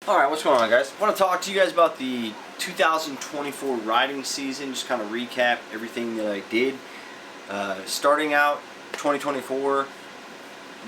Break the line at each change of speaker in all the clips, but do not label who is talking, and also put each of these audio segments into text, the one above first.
Alright, what's going on, guys? I want to talk to you guys about the 2024 riding season, just kind of recap everything that I did. Starting out 2024,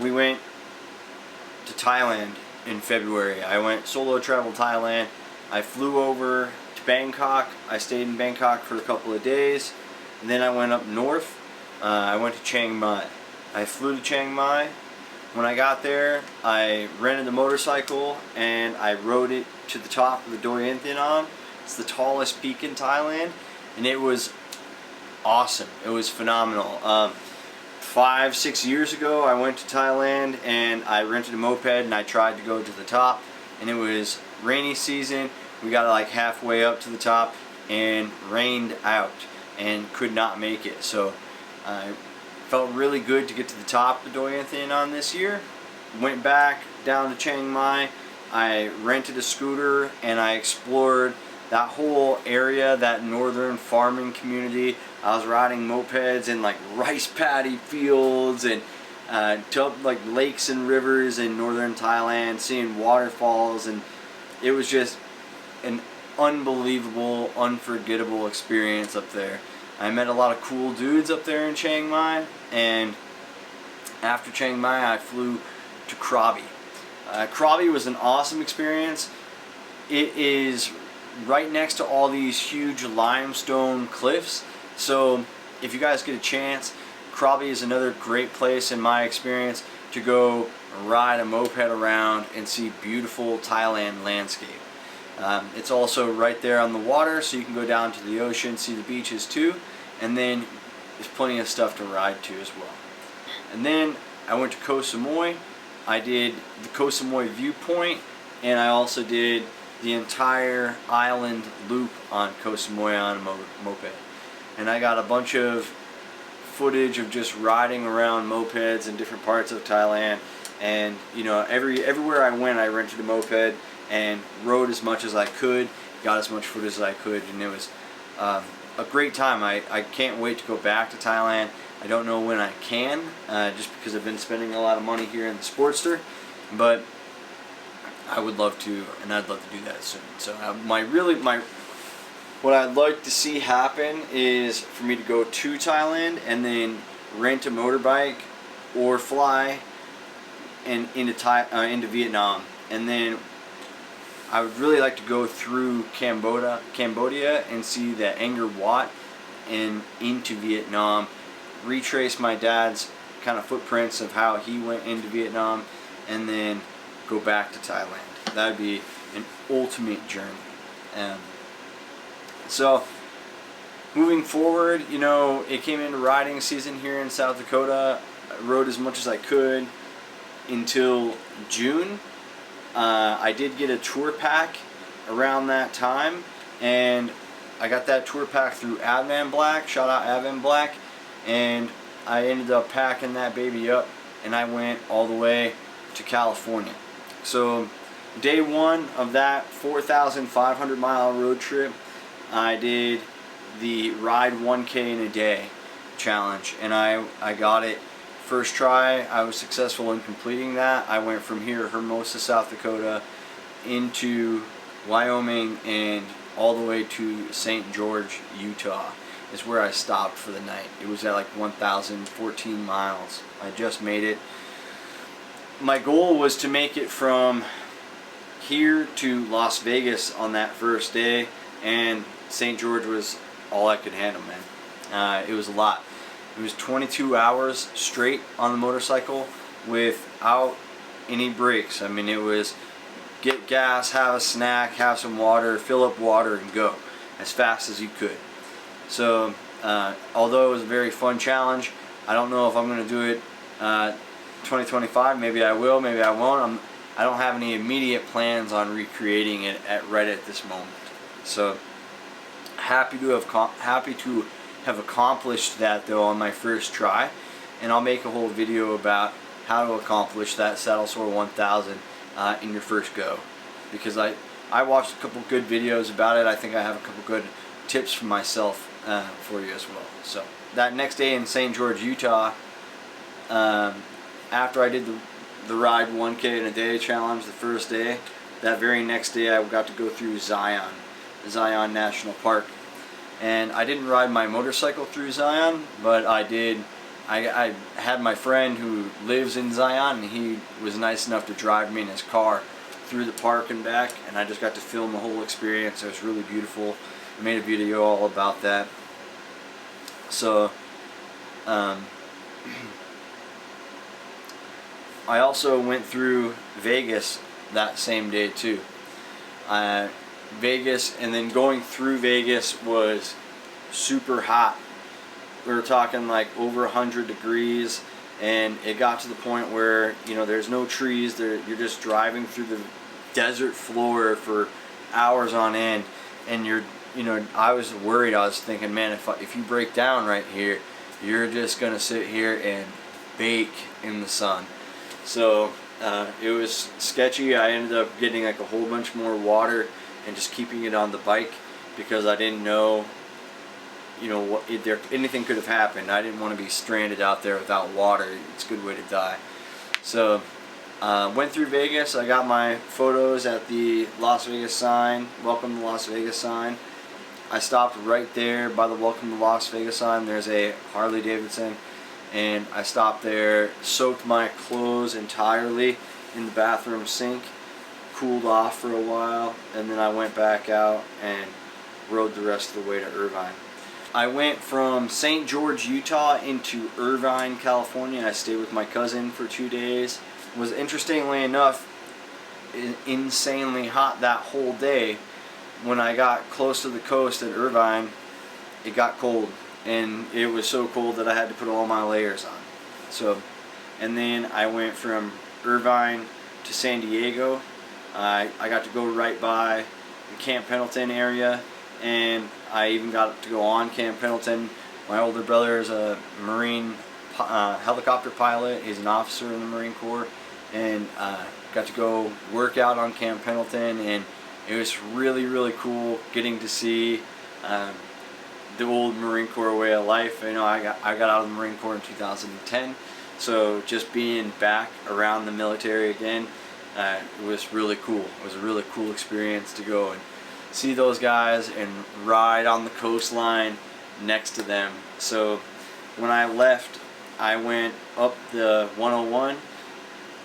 we went to Thailand in February. I went solo travel Thailand. I flew over to Bangkok. I stayed in Bangkok for a couple of days. And then I went up north. I went to Chiang Mai. I flew to Chiang Mai. When I got there, I rented a motorcycle and I rode it to the top of the Doi Inthanon. It's the tallest peak in Thailand, and it was awesome. It was phenomenal. 5-6 years ago, I went to Thailand and I rented a moped and I tried to go to the top, and it was rainy season. We got like halfway up to the top and rained out and could not make it. So I felt really good to get to the top of the Doi Inthanon this year. Went back down to Chiang Mai. I rented a scooter and I explored that whole area, that northern farming community. I was riding mopeds in like rice paddy fields and to like lakes and rivers in northern Thailand, seeing waterfalls, and it was just an unbelievable, unforgettable experience up there. I met a lot of cool dudes up there in Chiang Mai, and after Chiang Mai I flew to Krabi. Krabi was an awesome experience. It is right next to all these huge limestone cliffs, so if you guys get a chance, Krabi is another great place in my experience to go ride a moped around and see beautiful Thailand landscape. It's also right there on the water, so you can go down to the ocean, see the beaches too, and then there's plenty of stuff to ride to as well. And then I went to Kho Samuii. I did the Kho Samuii viewpoint, and I also did the entire island loop on Kho Samuii on a moped. And I got a bunch of footage of just riding around mopeds in different parts of Thailand. And you know, everywhere I went, I rented a moped and rode as much as I could, got as much footage as I could, and it was a great time. I can't wait to go back to Thailand. I don't know when I can, just because I've been spending a lot of money here in the Sportster, but I would love to, and I'd love to do that soon. So what I'd like to see happen is for me to go to Thailand and then rent a motorbike or fly and into Vietnam, and then I would really like to go through Cambodia and see the Angkor Wat and into Vietnam, retrace my dad's kind of footprints of how he went into Vietnam, and then go back to Thailand. That would be an ultimate journey. So moving forward, you know, it came into riding season here in South Dakota. I rode as much as I could until June. I did get a tour pack around that time, and I got that tour pack through Advan Black. Shout out Advan Black. And I ended up packing that baby up, and I went all the way to California. So day one of that 4,500 mile road trip, I did the Ride 1K in a Day challenge, and I got it first try. I was successful in completing that. I went from here, Hermosa, South Dakota, into Wyoming and all the way to St. George, Utah is where I stopped for the night. It was at like 1,014 miles. I just made it. My goal was to make it from here to Las Vegas on that first day, and St. George was all I could handle, man. It was a lot. It was 22 hours straight on the motorcycle without any breaks. I mean, it was get gas, have a snack, have some water, fill up water, and go as fast as you could. So although it was a very fun challenge, I don't know if I'm going to do it 2025. Maybe I will, maybe I won't. I don't have any immediate plans on recreating it right at this moment. So happy to have accomplished that though on my first try, and I'll make a whole video about how to accomplish that Saddle Sore 1000 in your first go, because I watched a couple good videos about it. I think I have a couple good tips for myself for you as well. So that next day in St. George, Utah, after I did the Ride 1K in a Day challenge the first day, that very next day I got to go through Zion National Park. And I didn't ride my motorcycle through Zion, but I did. I had my friend who lives in Zion, and he was nice enough to drive me in his car through the park and back, and I just got to film the whole experience. It was really beautiful. I made a video all about that. So, I also went through Vegas that same day too. Vegas, and then going through Vegas was super hot. We were talking like over 100 degrees, and it got to the point where, you know, there's no trees there. You're just driving through the desert floor for hours on end, and you know, I was worried. I was thinking, man, if you break down right here, you're just gonna sit here and bake in the sun. So it was sketchy. I ended up getting like a whole bunch more water and just keeping it on the bike, because I didn't know, you know, what anything could have happened. I didn't want to be stranded out there without water. It's a good way to die. So went through Vegas. I got my photos at the Las Vegas sign, welcome to Las Vegas sign. I stopped right there by the welcome to Las Vegas sign. There's a Harley Davidson, and I stopped there, soaked my clothes entirely in the bathroom sink, cooled off for a while, and then I went back out and rode the rest of the way to Irvine. I went from St. George, Utah into Irvine, California. I stayed with my cousin for 2 days. It was, interestingly enough, insanely hot that whole day. When I got close to the coast at Irvine, it got cold, and it was so cold that I had to put all my layers on. So, and then I went from Irvine to San Diego. I got to go right by the Camp Pendleton area, and I even got to go on Camp Pendleton. My older brother is a Marine helicopter pilot. He's an officer in the Marine Corps, and got to go work out on Camp Pendleton, and it was really, really cool getting to see the old Marine Corps way of life. You know, I got out of the Marine Corps in 2010, so just being back around the military again, it was really cool. It was a really cool experience to go and see those guys and ride on the coastline next to them. So when I left, I went up the 101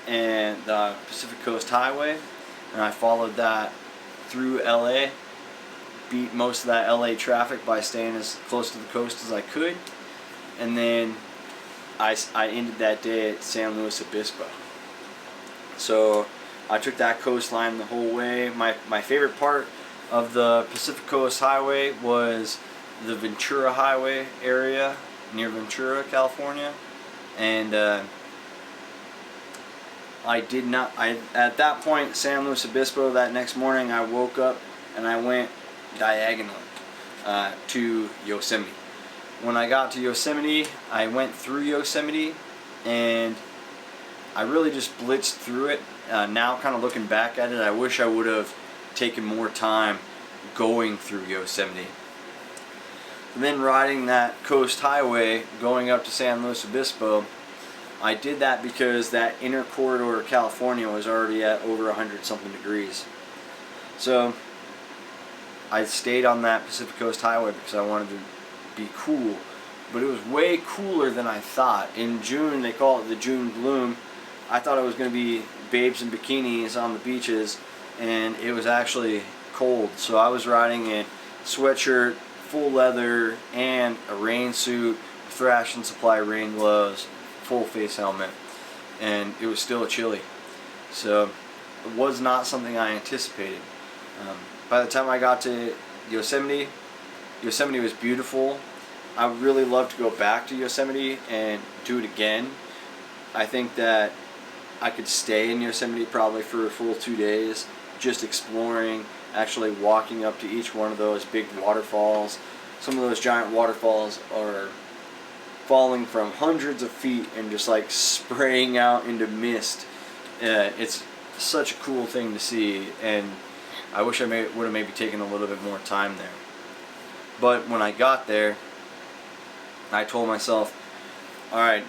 and the Pacific Coast Highway, and I followed that through LA, beat most of that LA traffic by staying as close to the coast as I could, and then I ended that day at San Luis Obispo. So I took that coastline the whole way. My favorite part of the Pacific Coast Highway was the Ventura Highway area near Ventura, California, and at that point, San Luis Obispo, that next morning, I woke up and I went diagonally to Yosemite. When I got to Yosemite, I went through Yosemite, and I really just blitzed through it. Now, kind of looking back at it, I wish I would have taken more time going through Yosemite. And then riding that coast highway, going up to San Luis Obispo, I did that because that inner corridor of California was already at over 100-something degrees. So I stayed on that Pacific Coast Highway because I wanted to be cool. But it was way cooler than I thought. In June, they call it the June bloom. I thought it was going to be babes in bikinis on the beaches, and it was actually cold. So I was riding in sweatshirt, full leather, and a rain suit, Thrash and Supply rain gloves, full face helmet, and it was still chilly. So it was not something I anticipated. By the time I got to Yosemite, Yosemite was beautiful. I would really love to go back to Yosemite and do it again. I think that I could stay in Yosemite probably for a full 2 days, just exploring, actually walking up to each one of those big waterfalls. Some of those giant waterfalls are falling from hundreds of feet and just like spraying out into mist. It's such a cool thing to see, and I wish I would have maybe taken a little bit more time there. But when I got there, I told myself, alright,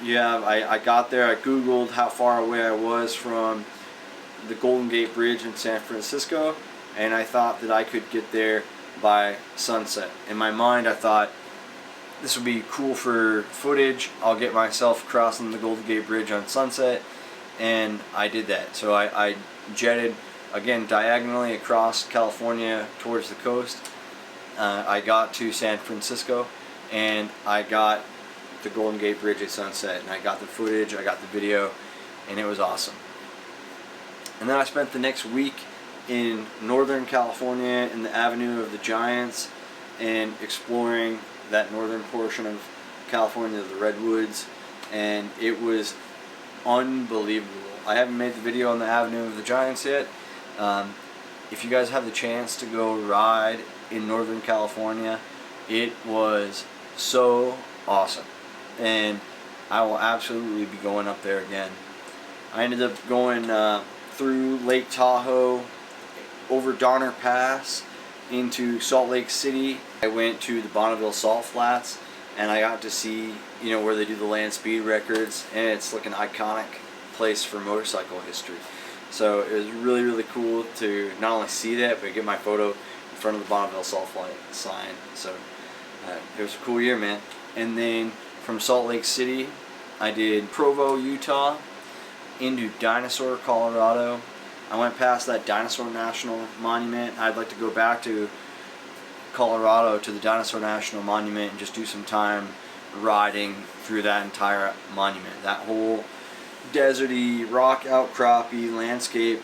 yeah, I got there, I googled how far away I was from the Golden Gate Bridge in San Francisco, and I thought that I could get there by sunset. In my mind, I thought this would be cool for footage. I'll get myself crossing the Golden Gate Bridge on sunset, and I did that. So I jetted again diagonally across California towards the coast. I got to San Francisco, and I got the Golden Gate Bridge at sunset, and I got the footage, I got the video, and it was awesome. And then I spent the next week in Northern California in the Avenue of the Giants and exploring that northern portion of California, the redwoods, and it was unbelievable. I haven't made the video on the Avenue of the Giants yet. If you guys have the chance to go ride in Northern California, it was so awesome, and I will absolutely be going up there again. I ended up going through Lake Tahoe, over Donner Pass, into Salt Lake City. I went to the Bonneville Salt Flats, and I got to see, you know, where they do the land speed records, and it's like an iconic place for motorcycle history. So it was really, really cool to not only see that, but get my photo in front of the Bonneville Salt Flat sign. So it was a cool year, man. And then from Salt Lake City, I did Provo, Utah, into Dinosaur, Colorado. I went past that Dinosaur National Monument. I'd like to go back to Colorado to the Dinosaur National Monument and just do some time riding through that entire monument. That whole deserty, rock outcroppy landscape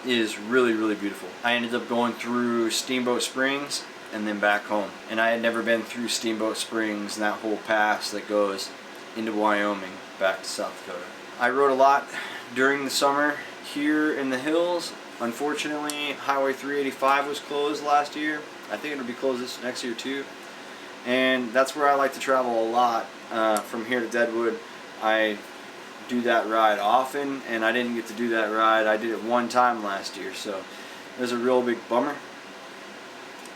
is really, really beautiful. I ended up going through Steamboat Springs and then back home. And I had never been through Steamboat Springs and that whole pass that goes into Wyoming back to South Dakota. I rode a lot during the summer here in the hills. Unfortunately, Highway 385 was closed last year. I think it'll be closed this next year too. And that's where I like to travel a lot. From here to Deadwood, I do that ride often, and I didn't get to do that ride. I did it one time last year, so it was a real big bummer.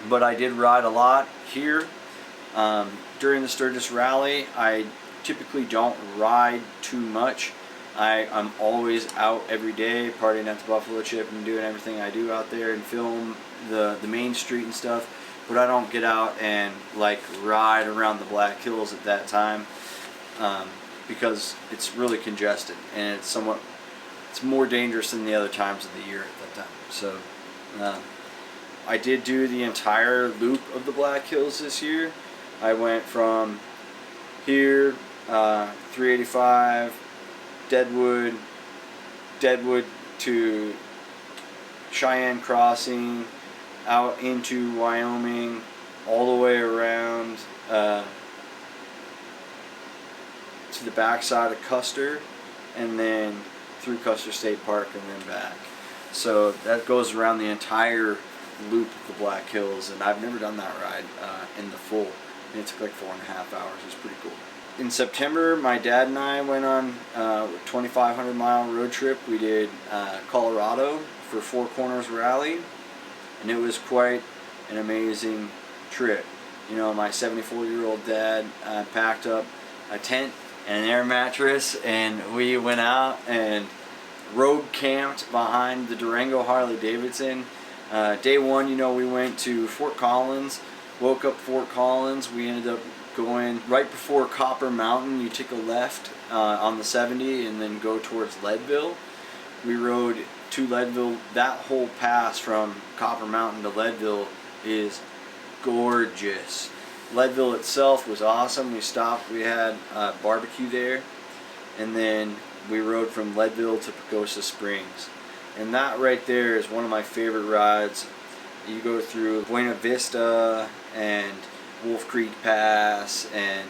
But I did ride a lot here. During the Sturgis Rally, I typically don't ride too much. I'm always out every day partying at the Buffalo Chip and doing everything I do out there and film the main street and stuff, but I don't get out and like ride around the Black Hills at that time because it's really congested and it's more dangerous than the other times of the year at that time. So I did do the entire loop of the Black Hills this year. I went from here, 385, Deadwood to Cheyenne Crossing, out into Wyoming, all the way around to the backside of Custer, and then through Custer State Park and then back. So that goes around the entire loop of the Black Hills, and I've never done that ride in the full. And it took like 4.5 hours. It was pretty cool. In September, my dad and I went on a 2,500 mile road trip. We did Colorado for Four Corners Rally, and it was quite an amazing trip. You know, my 74-year-old dad packed up a tent and an air mattress, and we went out and road camped behind the Durango Harley Davidson. Day one, you know, we went to Fort Collins, woke up Fort Collins. We ended up going right before Copper Mountain. You take a left on the 70 and then go towards Leadville. We rode to Leadville. That whole pass from Copper Mountain to Leadville is gorgeous. Leadville itself was awesome. We stopped, we had a barbecue there, and then we rode from Leadville to Pagosa Springs. And that right there is one of my favorite rides. You go through Buena Vista and Wolf Creek Pass and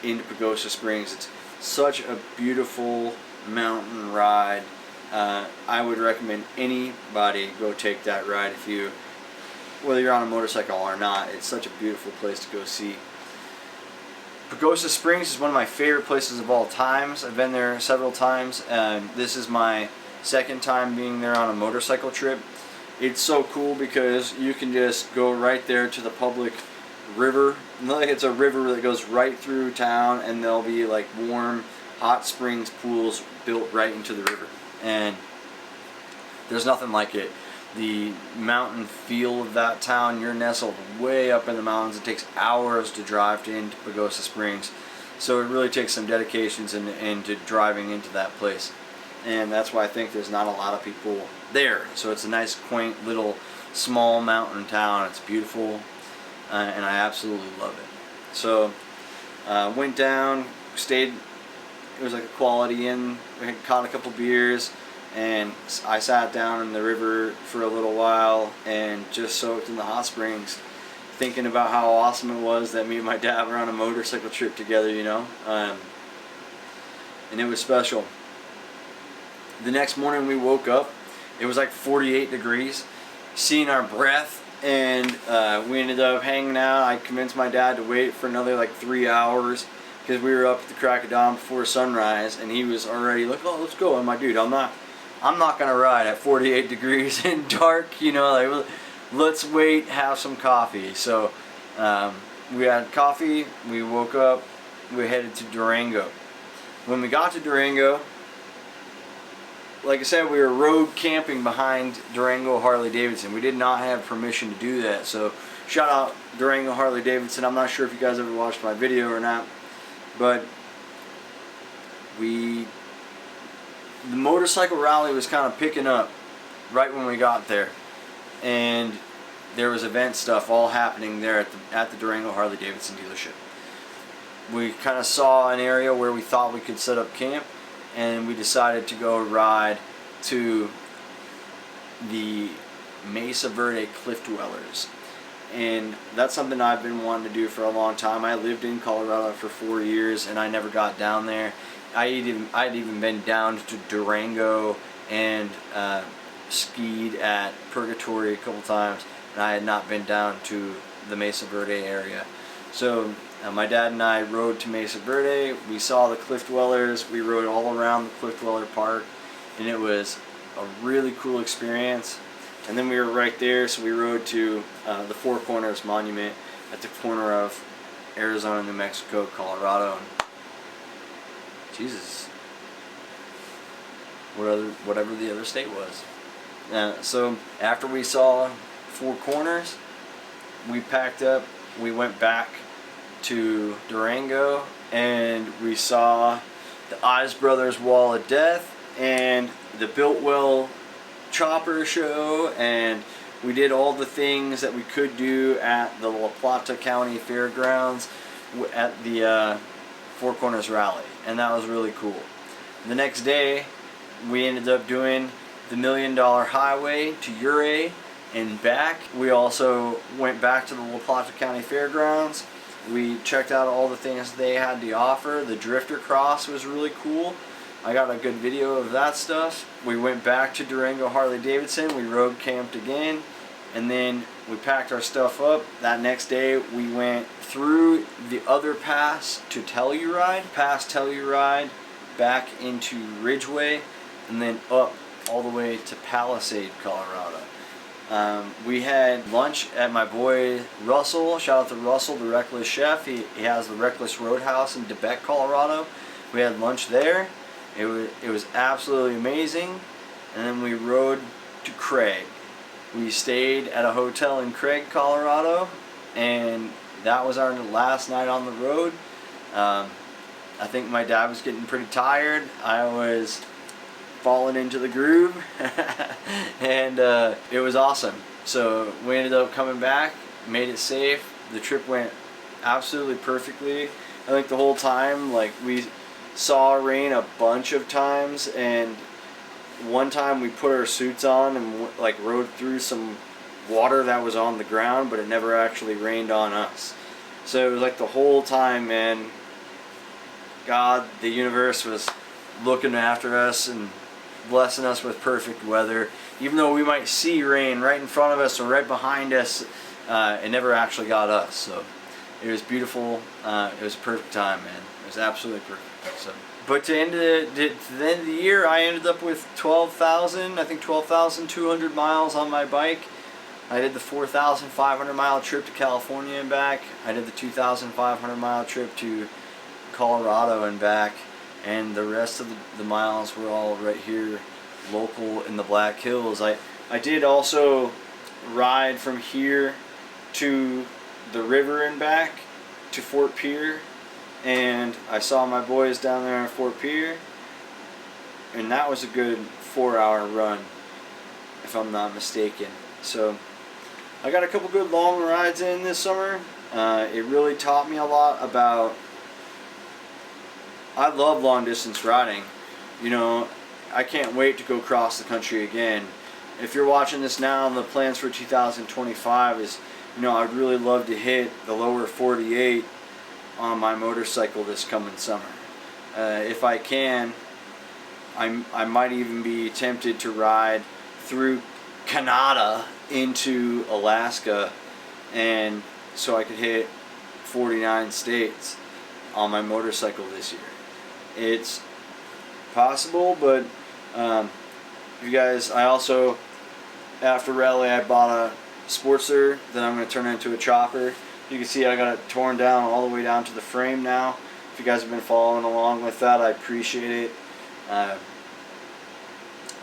into Pagosa Springs. It's such a beautiful mountain ride. I would recommend anybody go take that ride whether you're on a motorcycle or not. It's such a beautiful place to go see. Pagosa Springs is one of my favorite places of all times. I've been there several times, and this is my second time being there on a motorcycle trip. It's so cool because you can just go right there to the public river. Like, it's a river that goes right through town, and there'll be like warm hot springs pools built right into the river. and there's nothing like it. The mountain feel of that town, you're nestled way up in the mountains. It takes hours to drive into Pagosa Springs, so it really takes some dedications into driving into that place, and that's why I think there's not a lot of people there. So it's a nice, quaint little small mountain town. It's beautiful, and I absolutely love it. So went down, stayed. It was like a Quality Inn. We had caught a couple beers, and I sat down in the river for a little while and just soaked in the hot springs, thinking about how awesome it was that me and my dad were on a motorcycle trip together, you know, and it was special. The next morning we woke up, it was like 48 degrees, seeing our breath, and we ended up hanging out. I convinced my dad to wait for another like 3 hours, because we were up at the crack of dawn before sunrise, and he was already like, oh, let's go. And my dude, I'm not gonna ride at 48 degrees and dark, you know, like, let's wait, have some coffee. So we had coffee, we woke up, we headed to Durango. When we got to Durango, like I said, we were road camping behind Durango Harley Davidson. We did not have permission to do that, so shout out Durango Harley Davidson. I'm not sure if you guys ever watched my video or not, but the motorcycle rally was kind of picking up right when we got there, and there was event stuff all happening there at the Durango Harley Davidson dealership. We kind of saw an area where we thought we could set up camp, and we decided to go ride to the Mesa Verde Cliff Dwellers. And that's something I've been wanting to do for a long time. I lived in Colorado for 4 years, and I never got down there. I'd even been down to Durango and skied at Purgatory a couple times, and I had not been down to the Mesa Verde area. So my dad and I rode to Mesa Verde. We saw the Cliff Dwellers. We rode all around the Cliff Dweller Park, and it was a really cool experience. And then we were right there, so we rode to the Four Corners Monument at the corner of Arizona, New Mexico, Colorado, and Jesus, whatever the other state was. So after we saw Four Corners, we packed up, we went back to Durango, and we saw the Eyes Brothers Wall of Death and the Biltwell Chopper show, and we did all the things that we could do at the La Plata County Fairgrounds at the Four Corners Rally, and that was really cool. The next day we ended up doing the $1 Million Highway to Ouray and back. We also went back to the La Plata County Fairgrounds. We checked out all the things they had to offer. The Drifter Cross was really cool. I got a good video of that stuff. We went back to Durango Harley Davidson. We road camped again, and then we packed our stuff up. That next day we went through the other pass to Telluride, past Telluride, back into Ridgeway, and then up all the way to Palisade, Colorado. We had lunch at my boy Russell. Shout out to Russell, the Reckless Chef. He has the Reckless Roadhouse in Quebec, Colorado. We had lunch there. It was absolutely amazing. And then we rode to Craig. We stayed at a hotel in Craig, Colorado, and that was our last night on the road. I think my dad was getting pretty tired. I was falling into the groove, and it was awesome. So we ended up coming back, made it safe. The trip went absolutely perfectly. I think the whole time, like, we saw rain a bunch of times, and one time we put our suits on and like rode through some water that was on the ground, but it never actually rained on us. So it was like the whole time, man, God, the universe was looking after us and blessing us with perfect weather. Even though we might see rain right in front of us or right behind us, it never actually got us. So it was beautiful. It was a perfect time, man. It was absolutely perfect. So, but to the end of the year, I ended up with 12,200 miles on my bike. I did the 4,500 mile trip to California and back. I did the 2,500 mile trip to Colorado and back, and the rest of the miles were all right here local in the Black Hills. I did also ride from here to the river and back to Fort Pierre, and I saw my boys down there in Fort Pierre, and that was a good 4-hour run if I'm not mistaken. So I got a couple good long rides in this summer. It really taught me a lot about, I love long distance riding. You know, I can't wait to go cross the country again. If you're watching this now, the plans for 2025 is, you know, I'd really love to hit the lower 48 on my motorcycle this coming summer. If I can, I might even be tempted to ride through Canada into Alaska, and so I could hit 49 states on my motorcycle this year. It's possible, but you guys, I also, after rally, I bought a Sportster that I'm going to turn into a chopper. You can see I got it torn down all the way down to the frame now. If you guys have been following along with that, I appreciate it.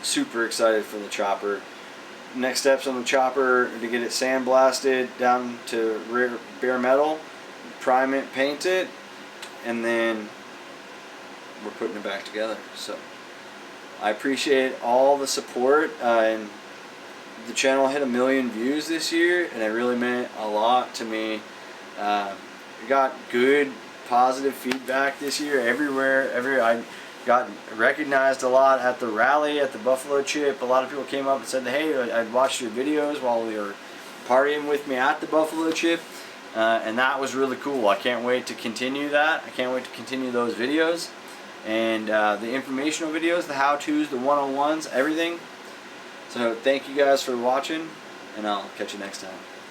Super excited for the chopper. Next steps on the chopper are to get it sandblasted down to bare metal, prime it, paint it, and then we're putting it back together. So I appreciate all the support, and the channel hit 1 million views this year, and it really meant a lot to me. We got good positive feedback this year everywhere. I got recognized a lot at the rally, at the Buffalo Chip. A lot of people came up and said, hey, I'd watched your videos while we were partying with me at the Buffalo Chip, and that was really cool. I can't wait to continue that. I can't wait to continue those videos, and the informational videos, the how-tos, the 101s, everything. So thank you guys for watching, and I'll catch you next time.